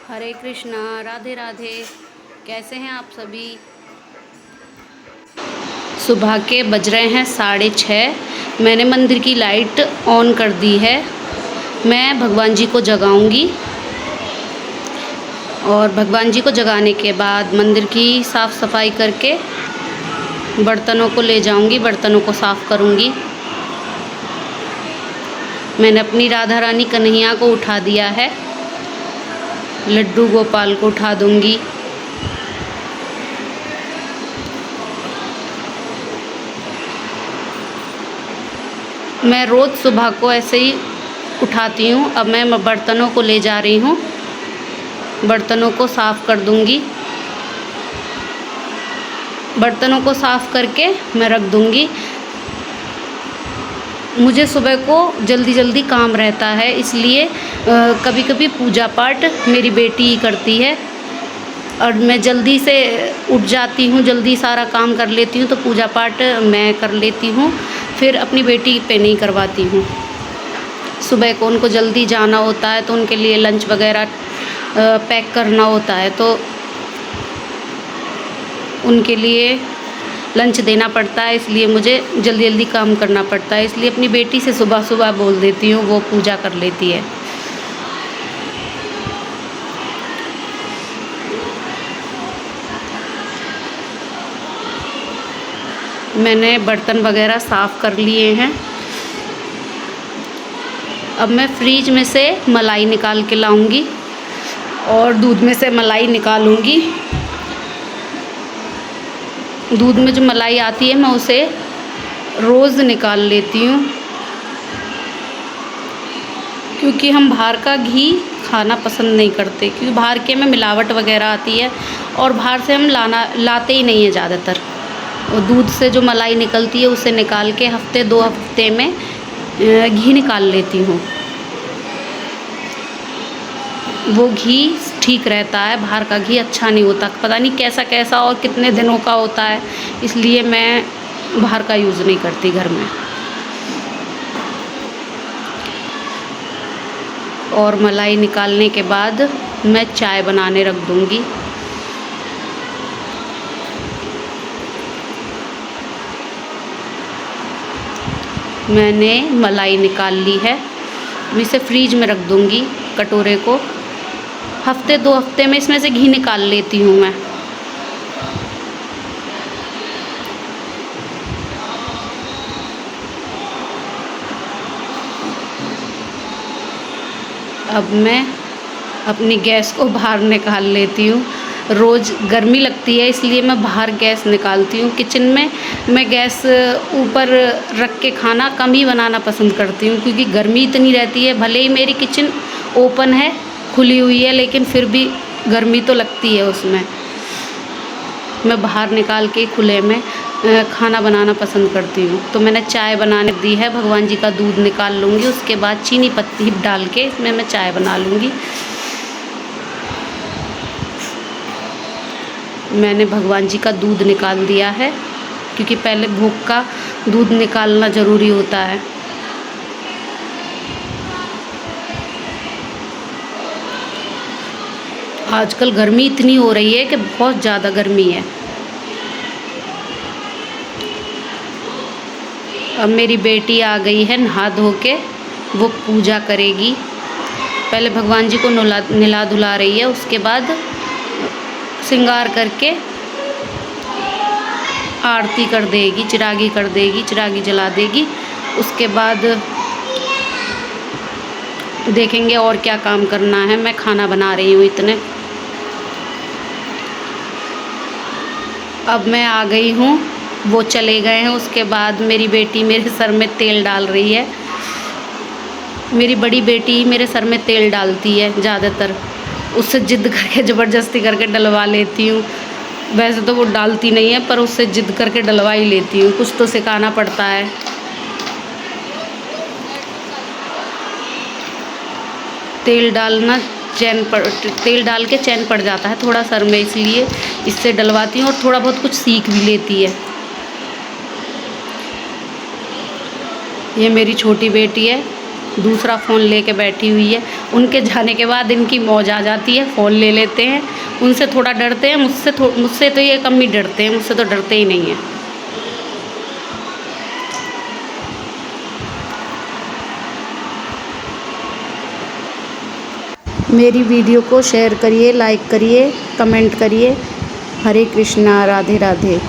हरे कृष्णा, राधे राधे। कैसे हैं आप सभी? सुबह के बज रहे हैं 6:30। मैंने मंदिर की लाइट ऑन कर दी है। मैं भगवान जी को जगाऊंगी और भगवान जी को जगाने के बाद मंदिर की साफ़ सफाई करके बर्तनों को ले जाऊंगी, बर्तनों को साफ़ करूंगी। मैंने अपनी राधा रानी कन्हैया को उठा दिया है, लड्डू गोपाल को उठा दूंगी। मैं रोज़ सुबह को ऐसे ही उठाती हूँ। अब मैं बर्तनों को ले जा रही हूँ, बर्तनों को साफ़ कर दूंगी। बर्तनों को साफ़ करके मैं रख दूंगी। मुझे सुबह को जल्दी जल्दी काम रहता है, इसलिए कभी कभी पूजा पाठ मेरी बेटी ही करती है और मैं जल्दी से उठ जाती हूँ, जल्दी सारा काम कर लेती हूँ, तो पूजा पाठ मैं कर लेती हूँ, फिर अपनी बेटी पे नहीं करवाती हूँ। सुबह को उनको जल्दी जाना होता है तो उनके लिए लंच वगैरह पैक करना होता है, तो उनके लिए लंच देना पड़ता है, इसलिए मुझे जल्दी जल्दी काम करना पड़ता है। इसलिए अपनी बेटी से सुबह सुबह बोल देती हूँ, वो पूजा कर लेती है। मैंने बर्तन वगैरह साफ़ कर लिए हैं। अब मैं फ्रीज में से मलाई निकाल के लाऊंगी और दूध में से मलाई निकालूंगी। दूध में जो मलाई आती है मैं उसे रोज़ निकाल लेती हूँ, क्योंकि हम बाहर का घी खाना पसंद नहीं करते, क्योंकि बाहर के में मिलावट वगैरह आती है और बाहर से हम लाते ही नहीं है ज़्यादातर। और दूध से जो मलाई निकलती है उसे निकाल के हफ्ते 2 हफ्ते में घी निकाल लेती हूँ। वो घी ठीक रहता है, बाहर का घी अच्छा नहीं होता, पता नहीं कैसा कैसा और कितने दिनों का होता है, इसलिए मैं बाहर का यूज़ नहीं करती घर में। और मलाई निकालने के बाद मैं चाय बनाने रख दूँगी। मैंने मलाई निकाल ली है, मैं इसे फ्रीज में रख दूँगी कटोरे को। हफ्ते 2 हफ्ते में इसमें से घी निकाल लेती हूँ मैं। अब मैं अपनी गैस को बाहर निकाल लेती हूँ। रोज़ गर्मी लगती है, इसलिए मैं बाहर गैस निकालती हूँ। किचन में मैं गैस ऊपर रख के खाना कम ही बनाना पसंद करती हूँ, क्योंकि गर्मी इतनी रहती है। भले ही मेरी किचन ओपन है, खुली हुई है, लेकिन फिर भी गर्मी तो लगती है उसमें। मैं बाहर निकाल के खुले में खाना बनाना पसंद करती हूँ। तो मैंने चाय बनाने दी है, भगवान जी का दूध निकाल लूँगी, उसके बाद चीनी पत्ती डाल के इसमें मैं चाय बना लूँगी। मैंने भगवान जी का दूध निकाल दिया है, क्योंकि पहले भोग का दूध निकालना ज़रूरी होता है। आजकल गर्मी इतनी हो रही है कि बहुत ज़्यादा गर्मी है। अब मेरी बेटी आ गई है नहा धो के, वो पूजा करेगी। पहले भगवान जी को नहला धुला रही है, उसके बाद श्रृंगार करके आरती कर देगी, चिरागी कर देगी, चिरागी जला देगी। उसके बाद देखेंगे और क्या काम करना है। मैं खाना बना रही हूँ इतने। अब मैं आ गई हूँ, वो चले गए हैं। उसके बाद मेरी बेटी मेरे सर में तेल डाल रही है। मेरी बड़ी बेटी मेरे सर में तेल डालती है ज़्यादातर, उससे ज़िद करके ज़बरदस्ती करके डलवा लेती हूँ। वैसे तो वो डालती नहीं है, पर उससे ज़िद करके डलवा ही लेती हूँ, कुछ तो सिखाना पड़ता है। तेल डाल के चैन पड़ जाता है थोड़ा सर में, इसलिए इससे डलवाती हूँ और थोड़ा बहुत कुछ सीख भी लेती है। ये मेरी छोटी बेटी है, दूसरा फ़ोन लेके बैठी हुई है। उनके जाने के बाद इनकी मौज आ जाती है, फ़ोन ले लेते हैं। उनसे थोड़ा डरते हैं, मुझसे तो ये कम ही डरते हैं, मुझसे तो डरते ही नहीं हैं। मेरी वीडियो को शेयर करिए, लाइक करिए, कमेंट करिए। हरे कृष्णा, राधे राधे।